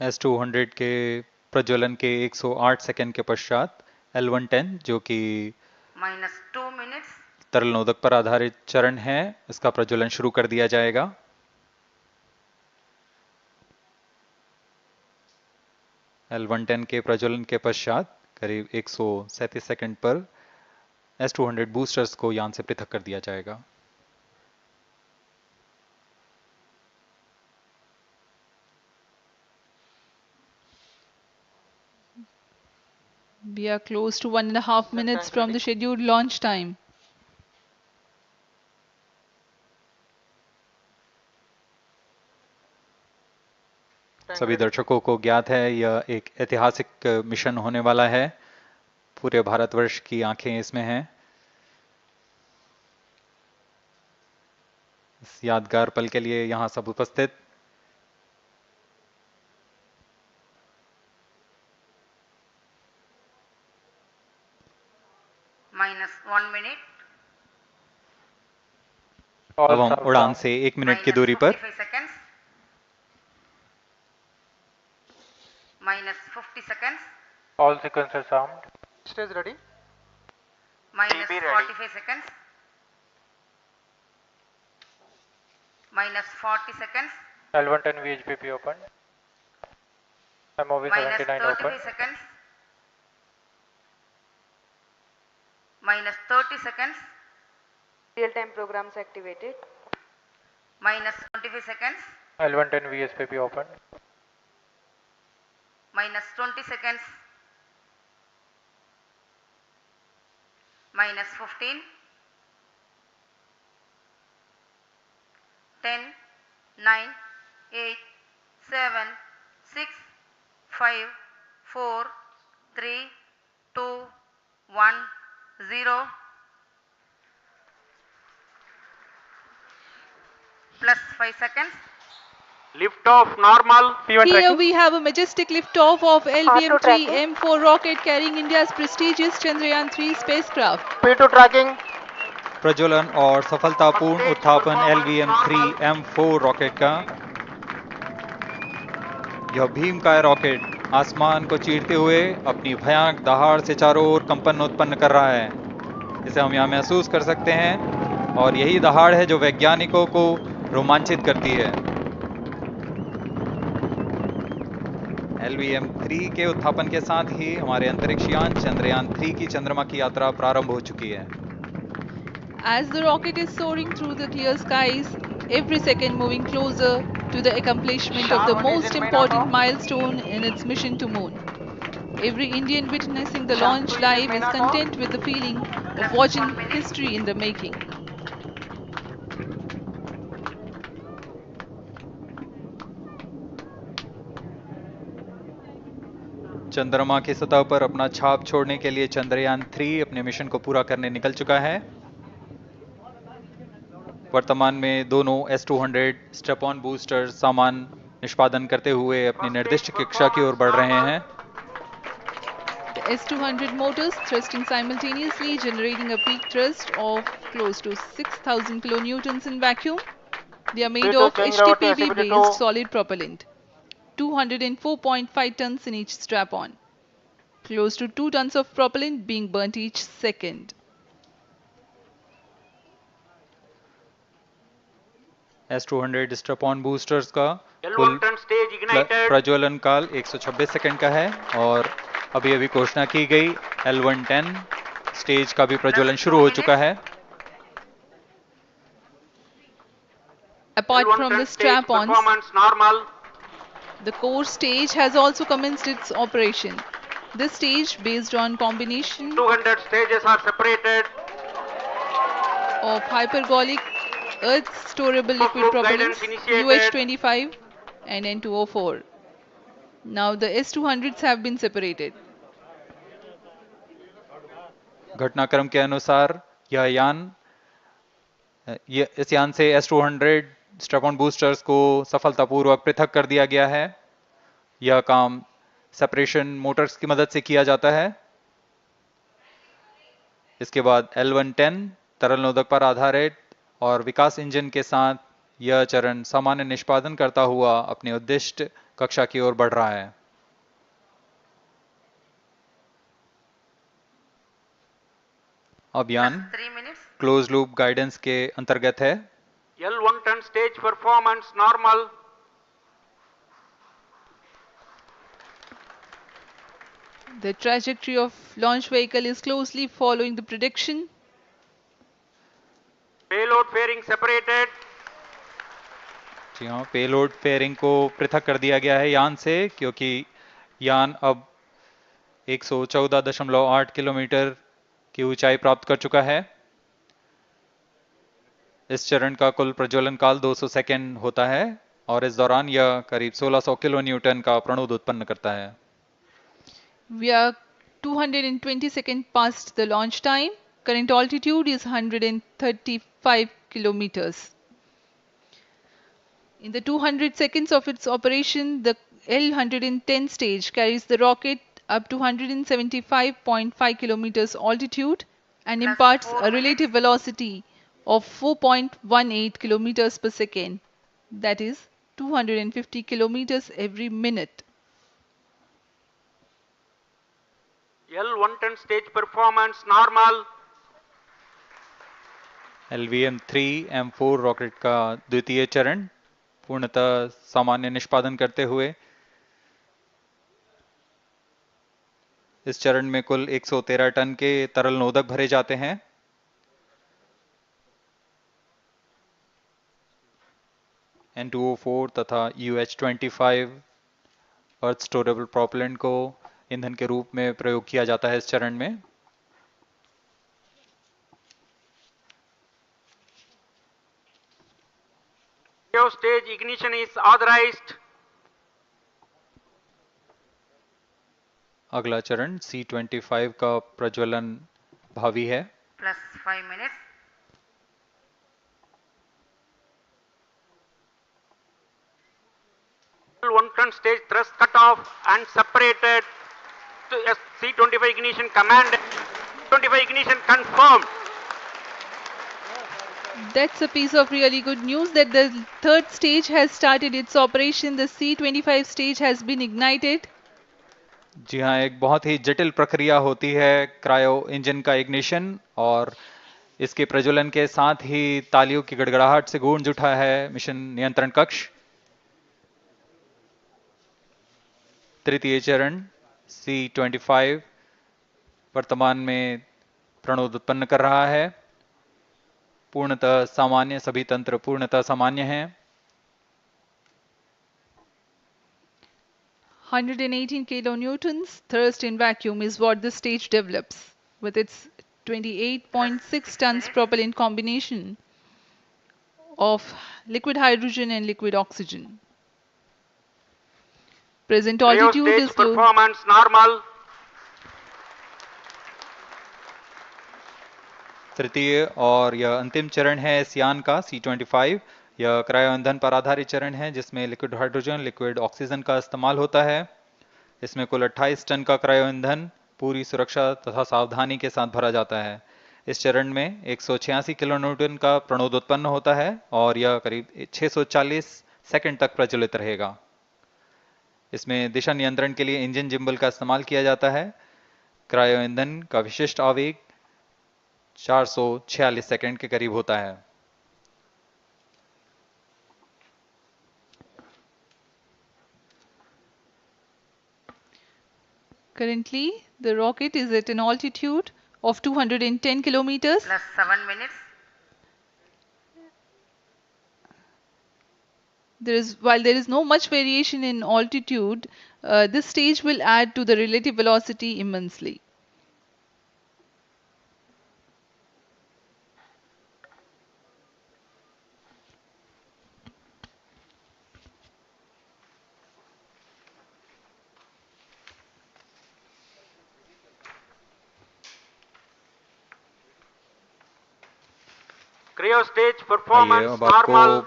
S200 के प्रज्वलन के 108 सेकंड के पश्चात L110 जो कि -2 minutes तरल नोदक पर आधारित चरण है, इसका प्रज्वलन शुरू कर दिया जाएगा। L110 के प्रज्वलन के पश्चात करीब 137 सेकंड पर S200 बूस्टर्स को यान से पृथक कर दिया जाएगा। We are close to 1.5 minutes from the scheduled launch time. सभी दर्शकों को ज्ञात है यह एक ऐतिहासिक मिशन होने वाला है। पूरे भारतवर्ष की आंखें इसमें हैं। इस यादगार पल के लिए यहां सब उपस्थित -1 minute अब हम उड़ान से 1 मिनट की दूरी पर -55 seconds -50 seconds All sequences armed. Stage ready. -45 seconds -40 seconds L110 VHPP open. MOV 79 open. -35 seconds -30 seconds Real-time programs activated. -25 seconds L110 VSPP open. -20 seconds -15 10 9 8 7 6 5 4 3 2 1 0 plus 5 seconds Lift off normal. P1 Here tracking. we have a majestic liftoff of Auto tracking. LVM-3 M4 rocket carrying India's prestigious Chandrayaan-3 spacecraft. P2 tracking. प्रज्वलन और सफलतापूर्ण उत्थापन LVM-3 M4 rocket का। यह भीमकाय rocket आसमान को चीरते हुए अपनी भयानक दहाड़ से चारों ओर कंपन उत्पन्न कर रहा है। इसे हम यहाँ महसूस कर सकते हैं और यही दहाड़ है जो वैज्ञानिकों को रोमांचित करती है। LVM-3 के उत्थापन के साथ ही हमारे अंतरिक्ष यान चंद्रयान-3 की चंद्रमा की यात्रा प्रारंभ हो चुकी है। As the rocket is soaring through the clear skies, every second moving closer to the accomplishment of the most important milestone in its mission to moon. Every Indian witnessing the launch live is content with the feeling of watching history in the making. चंद्रमा की सतह पर अपना छाप छोड़ने के लिए चंद्रयान-3 अपने मिशन को पूरा करने निकल चुका है। वर्तमान में दोनों S200 स्टेप ऑन बूस्टर सामान निष्पादन करते हुए अपनी निर्दिष्ट कक्षा की ओर बढ़ रहे हैं। The S200 motors thrusting simultaneously, generating a peak thrust of close to 6,000 kilonewtons in vacuum. They are made of HTPB-based solid propellant, 204.5 tons in each strap-on. Close to 2 tons of propellant being burnt each second. S200 step on boosters का कुल L110 stage ignited. प्रज्वलन काल 126 second का है और अभी अभी घोषणा की गई L110 स्टेज का भी प्रज्वलन शुरू हो चुका है। Apart from the L110 stage strap-ons, performance normal. the core stage has also commenced its operation. This stage, based on combination 200 stages are separated. of hypergolic earth storable liquid Group propellants guidance initiated. UH-25 and N2O4. Now the S200s have been separated. घटनाक्रम के अनुसार इस यान से S200 step on boosters को सफलतापूर्वक पृथक कर दिया गया है। यह काम सेपरेशन मोटर्स की मदद से किया जाता है। इसके बाद L110 तरल नोदक पर आधारित और विकास इंजन के साथ यह चरण सामान्य निष्पादन करता हुआ अपने उद्दिष्ट कक्षा की ओर बढ़ रहा है। अभियान 3 minutes. क्लोज लूप गाइडेंस के अंतर्गत है। L1 turn stage performance normal. The trajectory of launch vehicle is closely following the prediction. Payload fairing separated. जी हाँ, पेलोड पेयरिंग को पृथक कर दिया गया है यान से, क्योंकि यान अब 114.8 किलोमीटर की ऊंचाई प्राप्त कर चुका है। इस चरण का कुल प्रज्वलन काल 200 सेकेंड होता है और इस दौरान यह करीब 1600 किलो न्यूटन का प्रणुद उत्पन्न करता है। We are 220 seconds past the launch time. Current altitude is 135 kilometers. In the 200 seconds of its operation, the L-110 stage carries the rocket up to 175.5 kilometers altitude and Plus imparts 4 a relative minutes. velocity of 4.18 kilometers per second, that is 250 kilometers every minute. L1 turn stage performance normal. LVM-3 M4 rocket का द्वितीय चरण पूर्णतः सामान्य निष्पादन करते हुए इस चरण में कुल 113 टन के तरल नोदक भरे जाते हैं। N2O4 तथा UH-25 अर्थ स्टोरेबल प्रोपेलेंट को ईंधन के रूप में प्रयोग किया जाता है इस चरण में। Stage ignition is authorized. अगला चरण C-25 का प्रज्वलन भावी है। Plus 5 minutes. L1 turn stage thrust cut off and separated. To C25 ignition command. 25 ignition confirmed. That's a piece of really good news that the third stage has started its operation. The C-25 stage has been ignited. जी हाँ, एक बहुत ही जटिल प्रक्रिया होती है cryo engine का ignition, और इसके प्रज्वलन के साथ ही तालियों की गड़गड़ाहट से गूंज उठा है मिशन नियंत्रण कक्ष। तृतीय चरण C-25 वर्तमान में प्रणोद उत्पन्न कर रहा है। पूर्णतः सामान्य, सभी तंत्र पूर्णतः सामान्य हैं। 118 kilonewtons thrust in vacuum is what this stage develops with its 28.6 tons propellant combination of liquid hydrogen and liquid oxygen. Present altitude Stage is low. performance normal. तृतीय और यह अंतिम चरण है इस यान का C-25। यह क्रायो ईंधन पर आधारित चरण है जिसमें लिक्विड हाइड्रोजन, लिक्विड ऑक्सीजन का इस्तेमाल होता है। इसमें कुल 28 टन का क्रायो ईंधन पूरी सुरक्षा तथा सावधानी के साथ भरा जाता है। इस चरण में 186 किलो न्यूटन का प्रणोद उत्पन्न होता है और यह करीब 640 सेकंड तक प्रज्वलित रहेगा। इसमें दिशा नियंत्रण के लिए इंजन जिम्बल का इस्तेमाल किया जाता है। क्रायो ईंधन का विशिष्ट आवेग 446 सेकंड के करीब होता है। Currently, the rocket is at an altitude of 210 kilometers. Plus 7 minutes. While there is no much variation in altitude, this stage will add to the relative velocity immensely. Cryo stage आइए performance अब आपको normal.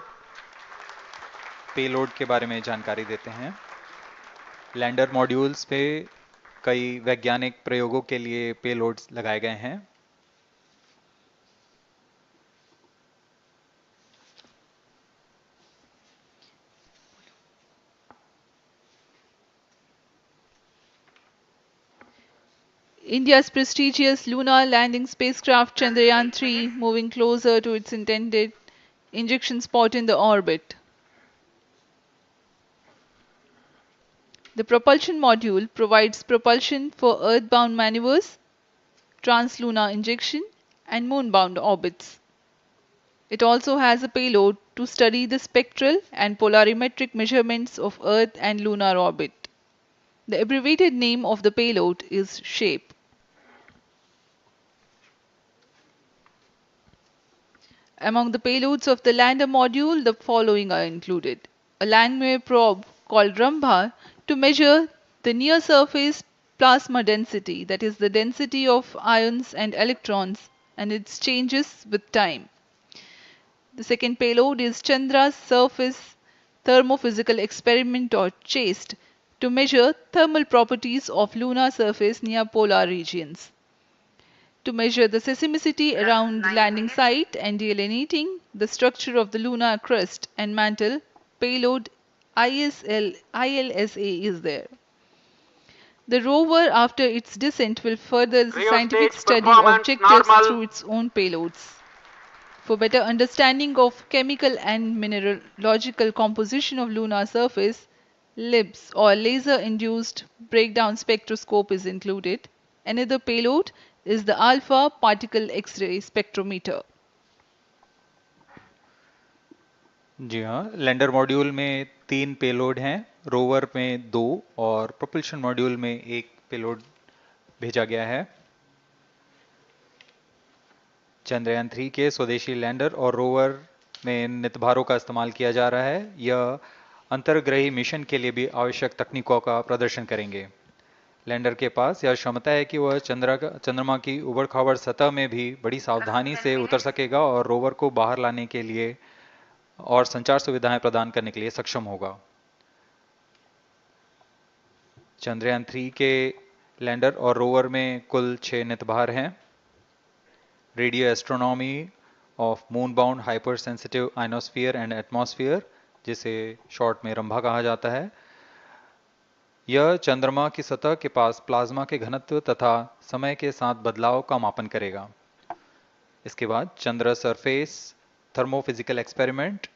Payload के बारे में जानकारी देते हैं। Lander modules पे कई वैज्ञानिक प्रयोगों के लिए पेलोड्स लगाए गए हैं। India's prestigious lunar landing spacecraft Chandrayaan-3 moving closer to its intended injection spot in the orbit. The propulsion module provides propulsion for Earth-bound maneuvers, translunar injection, and moon-bound orbits. It also has a payload to study the spectral and polarimetric measurements of Earth and lunar orbit. The abbreviated name of the payload is SHAPE. Among the payloads of the lander module, the following are included. A landwehr probe called Rambha to measure the near-surface plasma density, that is the density of ions and electrons, and its changes with time. The second payload is Chandra's Surface Thermophysical Experiment or CHAST to measure thermal properties of lunar surface near polar regions. To measure the seismicity around the landing site and delineating the structure of the lunar crust and mantle, payload ILSA is there. The rover, after its descent, will further the scientific study objectives through its own payloads. For better understanding of chemical and mineralogical composition of lunar surface, LIBS or laser-induced breakdown spectroscope is included. Another payload is the alpha particle X-ray spectrometer. जी हाँ, lander module में 3 payload हैं, rover में 2 और propulsion module में 1 payload भेजा गया है। चंद्रयान 3 के स्वदेशी लैंडर और रोवर में नितभारों का इस्तेमाल किया जा रहा है। यह अंतर्ग्रही मिशन के लिए भी आवश्यक तकनीकों का प्रदर्शन करेंगे। लैंडर के पास यह क्षमता है कि वह चंद्रमा की उबड़-खाबड़ सतह में भी बड़ी सावधानी से उतर सकेगा और रोवर को बाहर लाने के लिए और संचार सुविधाएं प्रदान करने के लिए सक्षम होगा। चंद्रयान 3 के लैंडर और रोवर में कुल 6 नितभार हैं। Radio astronomy of moon bound hyper sensitive ionosphere and atmosphere, जिसे शॉर्ट में रंभा कहा जाता है, यह चंद्रमा की सतह के पास प्लाज्मा के घनत्व तथा समय के साथ बदलाव का मापन करेगा। इसके बाद चंद्र सरफेस थर्मोफिजिकल एक्सपेरिमेंट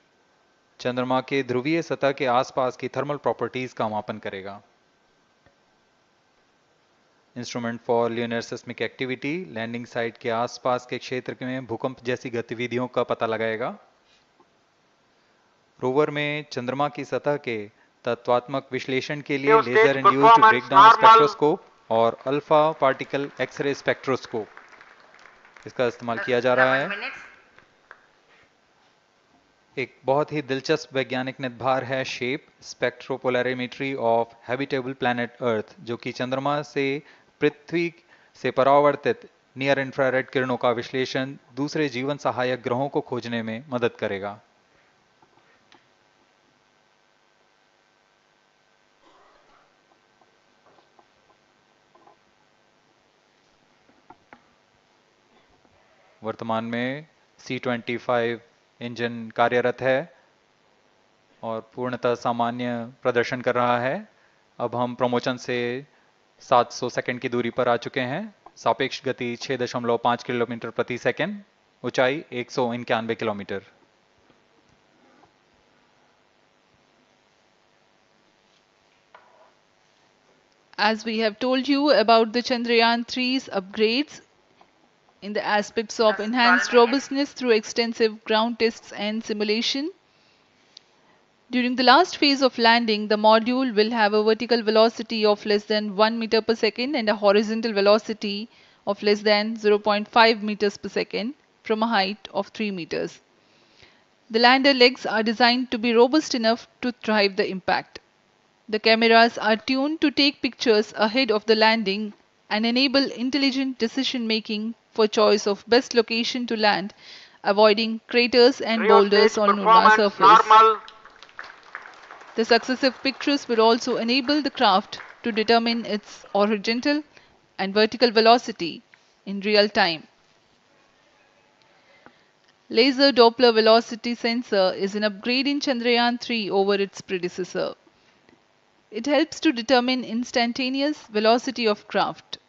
चंद्रमा के ध्रुवीय सतह के आसपास की थर्मल प्रॉपर्टीज का मापन करेगा। Instrument for lunar seismic activity landing site के आसपास के क्षेत्र में भूकंप जैसी गतिविधियों का पता लगाएगा। रोवर में चंद्रमा की सतह के तत्वात्मक विश्लेषण के लिए लेजर इंड्यूस्ड ब्रेकडाउन स्पेक्ट्रोस्कोप और अल्फा पार्टिकल एक्सरे स्पेक्ट्रोस्कोप इसका इस्तेमाल किया जा रहा है। एक बहुत ही दिलचस्प वैज्ञानिक निर्धार है shape स्पेक्ट्रोपोलैरिमेट्री of habitable planet earth, जो कि चंद्रमा से पृथ्वी से परावर्तित नियर इंफ्रारेड किरणों का विश्लेषण दूसरे जीवन सहायक ग्रहों को खोजने में मदद करेगा। वर्तमान में C-25 इंजन कार्यरत है और पूर्णतः सामान्य प्रदर्शन कर रहा है। अब हम प्रमोशन से 700 सेकंड की दूरी पर आ चुके हैं। सापेक्ष गति 6.5 किलोमीटर प्रति सेकंड, ऊंचाई 191 kilometre. As we have told you about the Chandrayaan-3's upgrades in the aspects of enhanced robustness through extensive ground tests and simulation. During the last phase of landing, the module will have a vertical velocity of less than 1 meter per second and a horizontal velocity of less than 0.5 meters per second from a height of 3 meters. The lander legs are designed to be robust enough to thrive the impact. The cameras are tuned to take pictures ahead of the landing and enable intelligent decision making for choice of best location to land, avoiding craters and boulders on lunar surface. The successive pictures will also enable the craft to determine its horizontal and vertical velocity in real time. Laser Doppler velocity sensor is an upgrade in Chandrayaan-3 over its predecessor. It helps to determine instantaneous velocity of craft.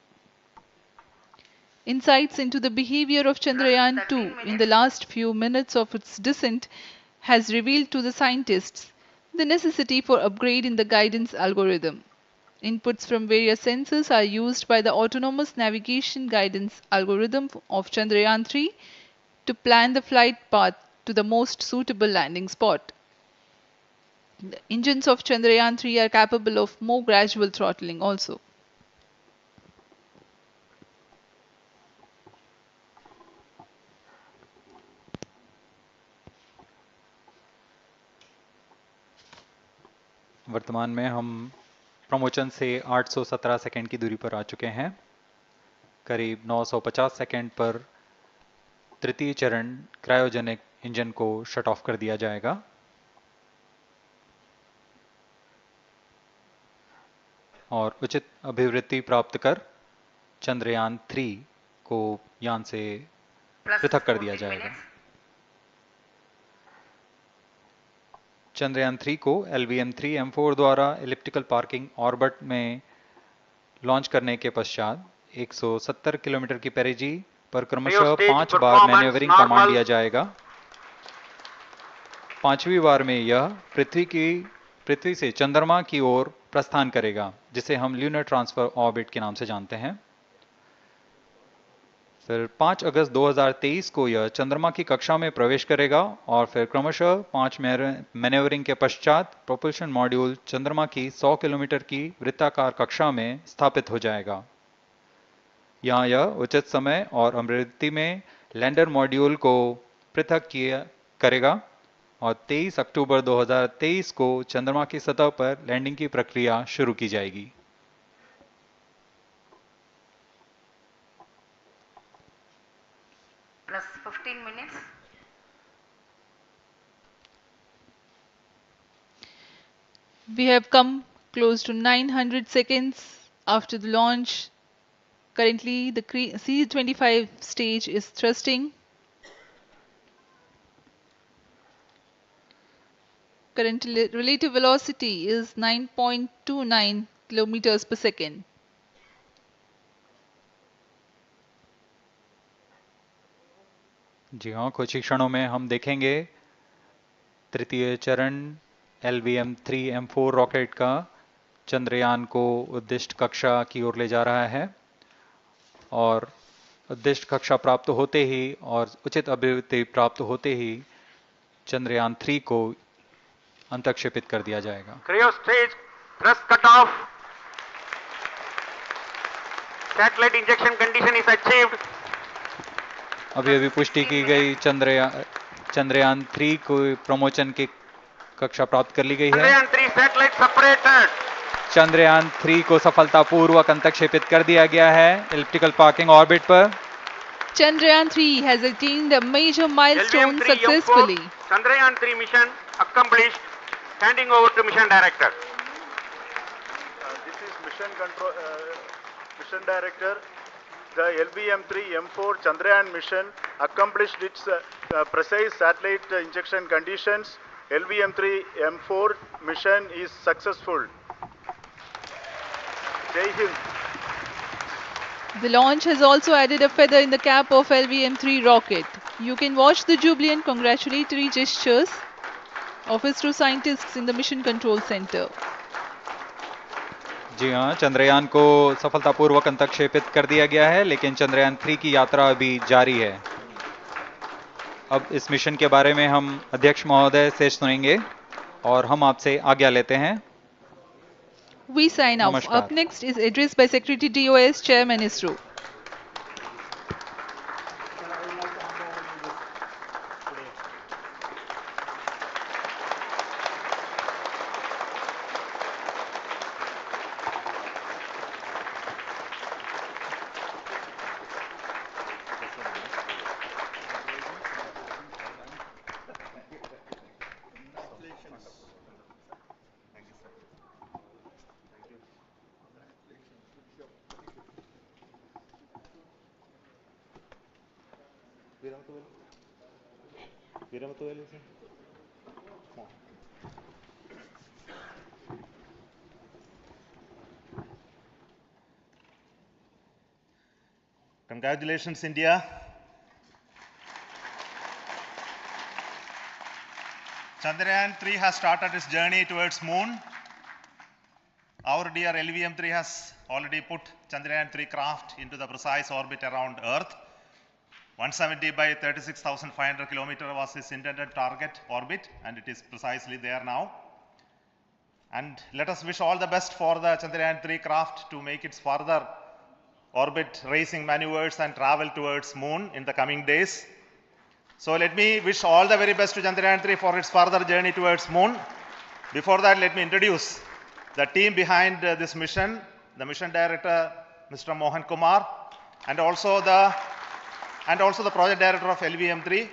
Insights into the behavior of Chandrayaan-2 in the last few minutes of its descent has revealed to the scientists the necessity for upgrade in the guidance algorithm. Inputs from various sensors are used by the autonomous navigation guidance algorithm of Chandrayaan-3 to plan the flight path to the most suitable landing spot. The engines of Chandrayaan-3 are capable of more gradual throttling also. वर्तमान में हम promotion से 817 second की दूरी पर आ चुके हैं। करीब 950 सेकंड पर तृतीय चरण क्रायोजेनिक इंजन को शट ऑफ कर दिया जाएगा और उचित अभिवृद्धि प्राप्त कर चंद्रयान 3 को यान से पृथक कर दिया जाएगा। चंद्रयान 3 को LVM-3M4 द्वारा एलिप्टिकल पार्किंग ऑर्बिट में लॉन्च करने के पश्चात 170 किलोमीटर की पेरिजी पर क्रमशः 5 बार मैन्यूवरिंग कमांड दिया जाएगा। 5वीं बार में यह पृथ्वी से चंद्रमा की ओर प्रस्थान करेगा, जिसे हम ल्यूनर ट्रांसफर ऑर्बिट के नाम से जानते हैं। फिर 5 अगस्त 2023 को यह चंद्रमा की कक्षा में प्रवेश करेगा और फिर क्रमशः 5 मैन्यूवरिंग के पश्चात प्रोपल्शन मॉड्यूल चंद्रमा की 100 किलोमीटर की वृत्ताकार कक्षा में स्थापित हो जाएगा। यहाँ यह उचित समय और अभिवृद्धि में लैंडर मॉड्यूल को पृथक करेगा और 23 अक्टूबर 2023 को चंद्रमा की सतह पर लैंडिंग की प्रक्रिया शुरू की जाएगी। Plus 15 minutes. We have come close to 900 seconds after the launch. Currently, the C-25 stage is thrusting. Current relative velocity is 9.29 kilometers per second. जी हाँ, कुछ ही क्षणों में हम देखेंगे तृतीय चरण LVM-3M4 रॉकेट का चंद्रयान को उद्दिष्ट कक्षा की ओर ले जा रहा है और उद्दिष्ट कक्षा प्राप्त होते ही और उचित अभिवृद्धि प्राप्त होते ही चंद्रयान 3 को अंतक्षेपित कर दिया जाएगा। Cryo stage thrust cut off. Satellite injection condition is achieved. अभी पुष्टि की गई चंद्रयान 3 को प्रमोशन की कक्षा प्राप्त कर ली गई है। Chandrayaan 3 satellite separated. चंद्रयान 3 को सफलतापूर्वक अंतक्षेपित कर दिया गया है एलिप्टिकल पार्किंग ऑर्बिट पर। Chandrayaan 3 has attained a major milestone successfully. Chandrayaan 3 mission accomplished. Handing over to mission director. This is mission director. The LVM-3M4 Chandrayaan mission accomplished its precise satellite injection conditions. LVM-3M4 mission is successful. Jai Hind. The launch has also added a feather in the cap of LVM-3 rocket. You can watch the jubilant congratulatory gestures of ISRO scientists in the Mission Control Center. जी हाँ, चंद्रयान को सफलतापूर्वक अंतक्षेपित कर दिया गया है, लेकिन चंद्रयान 3 की यात्रा अभी जारी है। अब इस मिशन के बारे में हम अध्यक्ष महोदय से सुनेंगे और हम आपसे आज्ञा लेते हैं। We sign off. Up next is address by Secretary DOS, Chairman ISRO. Congratulations, India. Chandrayaan-3 has started its journey towards moon. Our dear LVM-3 has already put Chandrayaan-3 craft into the precise orbit around Earth. 170 by 36,500 kilometers was its intended target orbit, and it is precisely there now. And let us wish all the best for the Chandrayaan-3 craft to make its further orbit racing maneuvers and travel towards moon in the coming days. So let me wish all the very best to Chandrayaan-3 for its further journey towards moon. Before that, let me introduce the team behind this mission, the mission director, Mr. Mohan Kumar, and also the project director of LVM-3.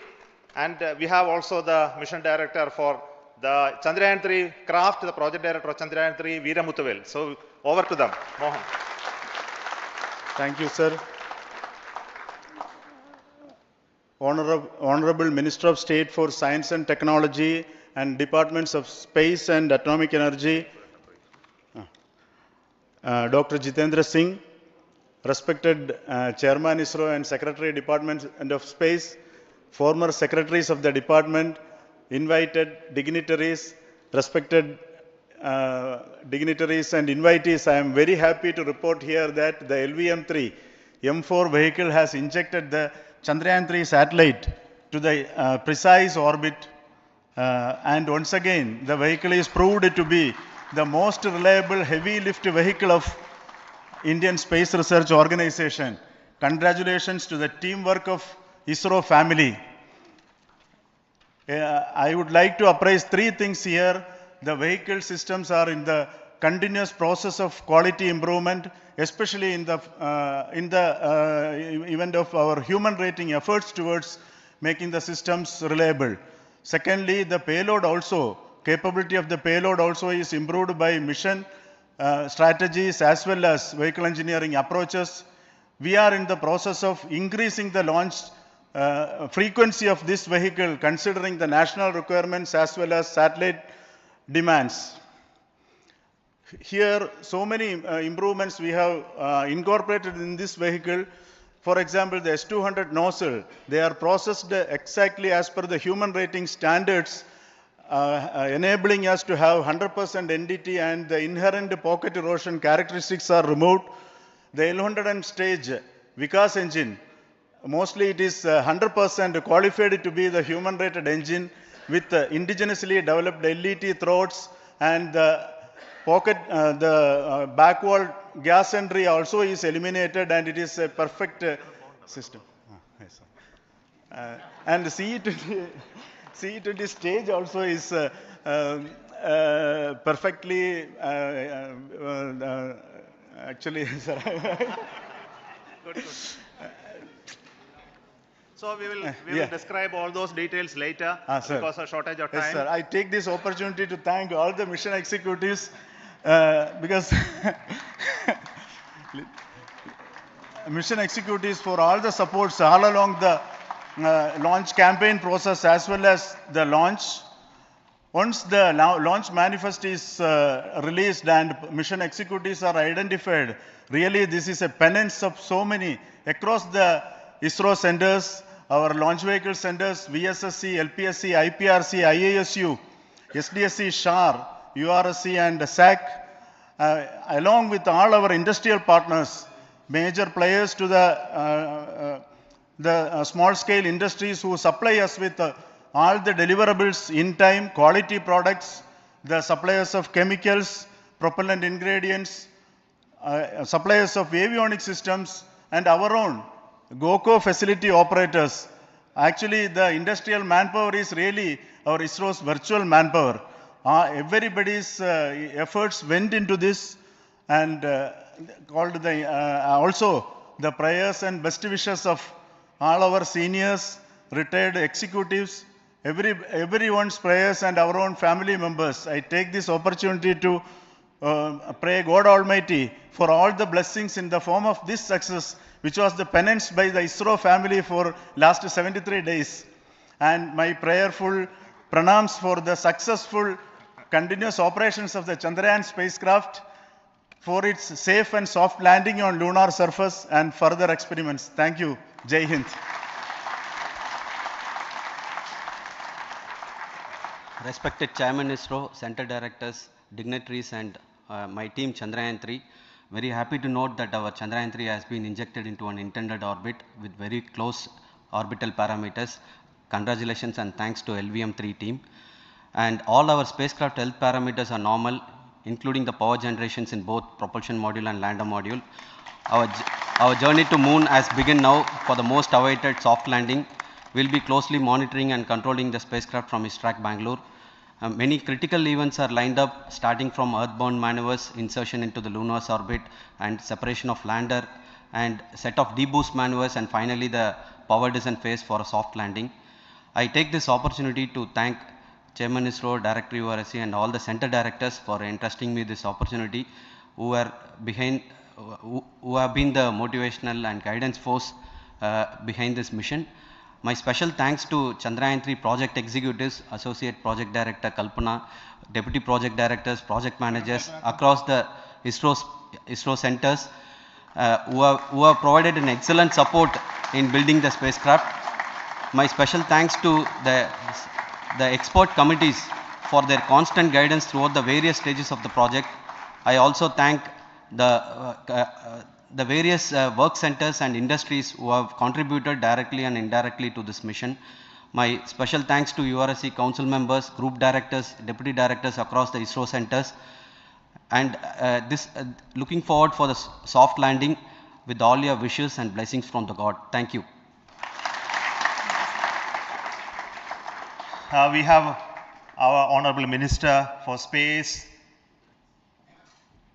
And we have also the mission director for the Chandrayaan-3 craft, the project director of Chandrayaan-3, Veera Muthuvel. So over to them, Mohan. Thank you, sir. Honorable Minister of State for Science and Technology and Departments of Space and Atomic Energy, Dr. Jitendra Singh, respected Chairman ISRO and Secretary Department of Space, former secretaries of the department, invited dignitaries, respected dignitaries and invitees, I am very happy to report here that the LVM-3 M4 vehicle has injected the Chandrayaan-3 satellite to the precise orbit, and once again the vehicle is proved to be the most reliable heavy lift vehicle of Indian Space Research Organization. Congratulations to the teamwork of ISRO family. I would like to appraise three things here. The vehicle systems are in the continuous process of quality improvement, especially in the event of our human rating efforts towards making the systems reliable. Secondly, the payload also, capability of the payload also is improved by mission strategies as well as vehicle engineering approaches. We are in the process of increasing the launch frequency of this vehicle considering the national requirements as well as satellite demands. Here, so many improvements we have incorporated in this vehicle. For example, the S200 nozzle, they are processed exactly as per the human rating standards, enabling us to have 100% NDT, and the inherent pocket erosion characteristics are removed. The L100 stage Vikas engine, mostly it is 100% qualified to be the human rated engine with indigenously developed LET throats, and the pocket, the backwall gas entry also is eliminated, and it is a perfect system. Yes, and the CE20 stage also is perfectly, actually, sir. Good. So we will describe all those details later because of shortage of time. Yes, sir. I take this opportunity to thank all the mission executives because mission executives for all the supports all along the launch campaign process as well as the launch. Once the launch manifest is released and mission executives are identified, really this is a penance of so many across the ISRO centers, our launch vehicle centers, VSSC, LPSC, IPRC, IASU, SDSC, SHAR, URSC and SAC, along with all our industrial partners, major players to the small-scale industries who supply us with all the deliverables in time, quality products, the suppliers of chemicals, propellant ingredients, suppliers of avionics systems, and our own GOCO facility operators. Actually, the industrial manpower is really our ISRO's virtual manpower. Everybody's efforts went into this, and also the prayers and best wishes of all our seniors, retired executives, everyone's prayers and our own family members. I take this opportunity to pray God Almighty for all the blessings in the form of this success, which was the penance by the ISRO family for last 73 days. And my prayerful pranams for the successful continuous operations of the Chandrayaan spacecraft. for its safe and soft landing on lunar surface and further experiments. Thank you. Jai Hind. Respected Chairman ISRO, Center Directors, dignitaries and my team Chandrayaan-3, very happy to note that our Chandrayaan-3 has been injected into an intended orbit with very close orbital parameters. Congratulations and thanks to LVM-3 team. And all our spacecraft health parameters are normal, including the power generations in both propulsion module and lander module. Our journey to moon has begun now for the most awaited soft landing. We'll be closely monitoring and controlling the spacecraft from ISRAC Bangalore. Many critical events are lined up, starting from earthbound maneuvers, insertion into the lunar orbit, and separation of lander, and set of deboost maneuvers, and finally the power descent phase for a soft landing. I take this opportunity to thank Chairman ISRO, Director URSC, and all the center directors for entrusting me this opportunity, who have been the motivational and guidance force behind this mission. My special thanks to Chandrayaan-3 project executives, Associate Project Director Kalpana, Deputy Project Directors, Project Managers across the ISRO centers who have provided an excellent support in building the spacecraft. My special thanks to the expert committees for their constant guidance throughout the various stages of the project. I also thank the various work centers and industries who have contributed directly and indirectly to this mission. My special thanks to URSC council members, group directors, deputy directors across the ISRO centers, and looking forward for the soft landing with all your wishes and blessings from the God. Thank you. We have our Honorable Minister for Space,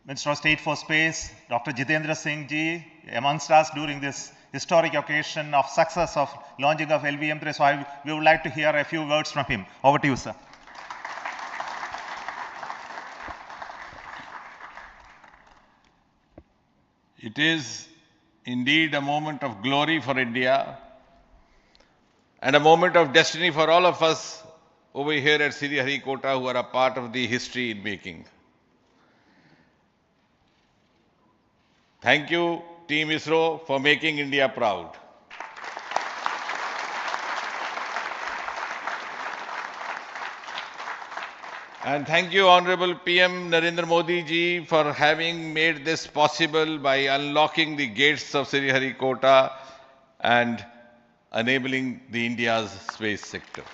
Minister of State for Space, Dr. Jitendra Singh ji, amongst us during this historic occasion of success of launching of LVM-3. So we would like to hear a few words from him. Over to you, sir. It is indeed a moment of glory for India and a moment of destiny for all of us over here at Sriharikota who are a part of the history in making. Thank you, Team ISRO, for making India proud. And thank you, Honorable PM Narendra Modi ji, for having made this possible by unlocking the gates of Sriharikota and enabling the India's space sector.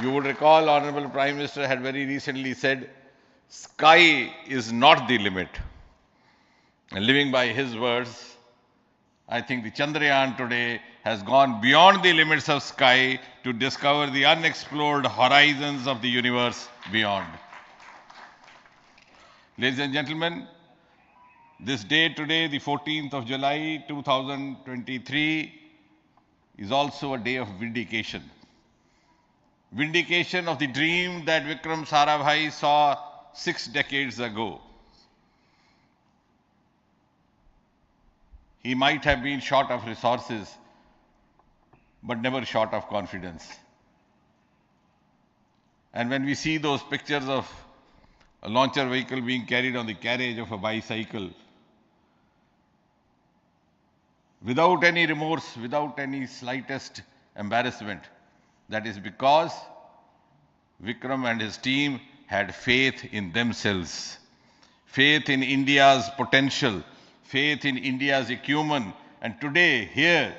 You would recall, Honorable Prime Minister had very recently said, sky is not the limit. And living by his words, I think the Chandrayaan today has gone beyond the limits of sky to discover the unexplored horizons of the universe beyond. Ladies and gentlemen, this day today, the 14th of July 2023, is also a day of vindication. Vindication of the dream that Vikram Sarabhai saw 6 decades ago. He might have been short of resources, but never short of confidence. And when we see those pictures of a launcher vehicle being carried on the carriage of a bicycle, without any remorse, without any slightest embarrassment, that is because Vikram and his team had faith in themselves, faith in India's potential, faith in India's acumen. And today, here,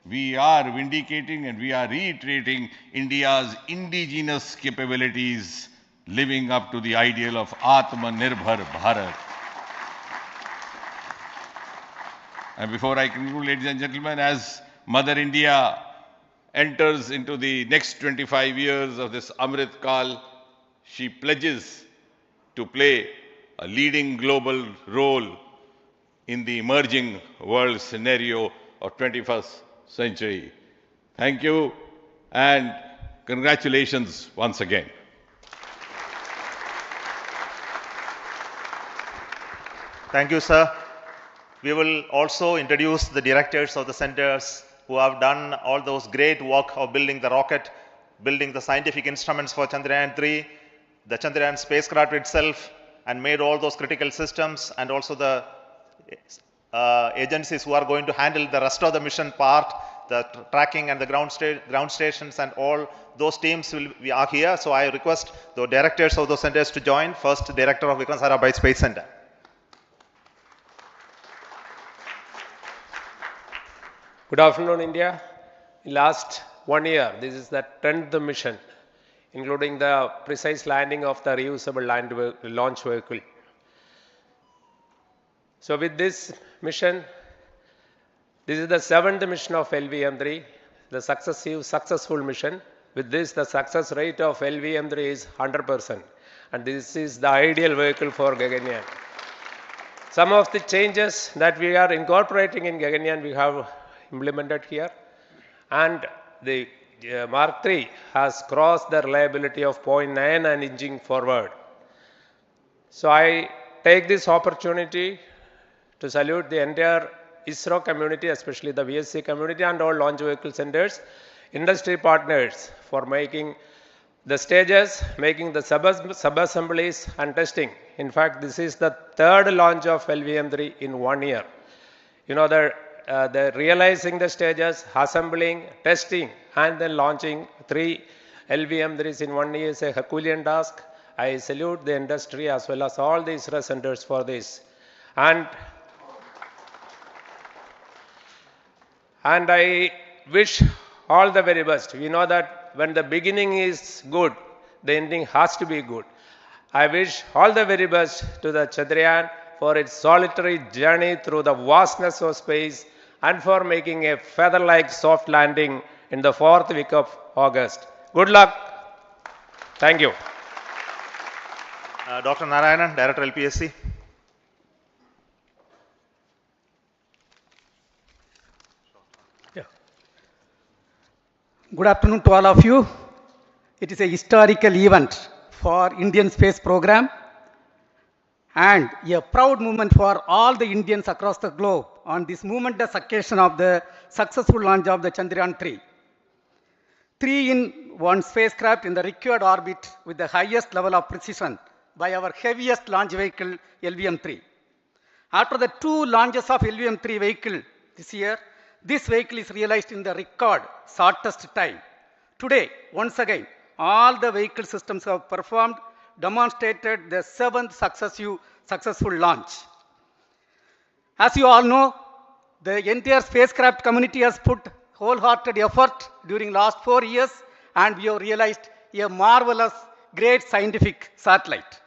we are vindicating and we are reiterating India's indigenous capabilities, living up to the ideal of Atmanirbhar Bharat. And before I conclude, ladies and gentlemen, as Mother India enters into the next 25 years of this Amrit Kal, she pledges to play a leading global role in the emerging world scenario of 21st century. Thank you and congratulations once again. Thank you, sir. We will also introduce the directors of the centers who have done all those great work of building the rocket, building the scientific instruments for Chandrayaan-3. the Chandrayaan spacecraft itself and made all those critical systems, and also the agencies who are going to handle the rest of the mission part, the tracking and the ground stations and all those teams are here. So I request the directors of those centers to join. First, Director of Vikram Sarabhai Space Center. Good afternoon, India. In last 1 year, this is the 10th mission, including the precise landing of the reusable launch vehicle. So with this mission, this is the 7th mission of LVM-3, the successful mission. With this, the success rate of LVM-3 is 100%. And this is the ideal vehicle for Gaganyaan. Some of the changes that we are incorporating in Gaganyaan, we have implemented here. And the Mark III has crossed the reliability of 0.9 and inching forward. So I take this opportunity to salute the entire ISRO community, especially the VSC community and all launch vehicle centers, industry partners for making the stages, making the sub-assemblies and testing. In fact, this is the 3rd launch of LVM-3 in 1 year. You know, the realizing the stages, assembling, testing, and then launching 3 LVM-3s in 1 year is a Herculean task. I salute the industry as well as all the ISRO centers for this. And I wish all the very best. We know that when the beginning is good, the ending has to be good. I wish all the very best to the Chandrayaan for its solitary journey through the vastness of space and for making a feather-like soft landing in the 4th week of August. Good luck. Thank you. Dr. Narayanan, Director LPSC. Good afternoon to all of you. It is a historical event for Indian space program and a proud moment for all the Indians across the globe on this momentous occasion of the successful launch of the Chandrayaan-3. 3-in-1 spacecraft in the required orbit with the highest level of precision by our heaviest launch vehicle LVM-3. After the 2 launches of LVM-3 vehicle this year, this vehicle is realized in the record shortest time. Today, once again, all the vehicle systems have performed, demonstrated the 7th successful launch. As you all know, the entire spacecraft community has put wholehearted effort during last 4 years, and we have realized a marvelous, great scientific satellite.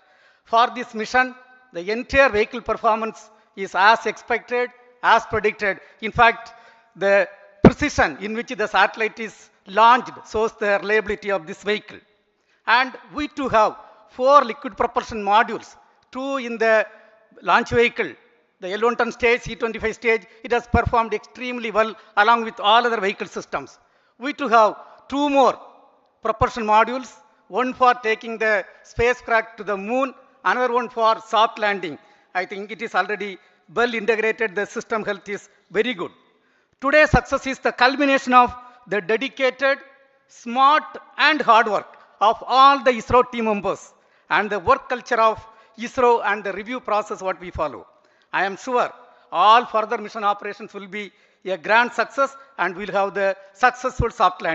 For this mission, the entire vehicle performance is as expected, as predicted. In fact, the precision in which the satellite is launched shows the reliability of this vehicle. And we too have 4 liquid propulsion modules, 2 in the launch vehicle. The L110 stage, C25 stage, it has performed extremely well along with all other vehicle systems. We too have 2 more propulsion modules, one for taking the spacecraft to the moon, another one for soft landing. I think it is already well integrated. The system health is very good. Today's success is the culmination of the dedicated, smart and hard work of all the ISRO team members and the work culture of ISRO and the review process what we follow. I am sure all further mission operations will be a grand success and we'll have the successful soft land.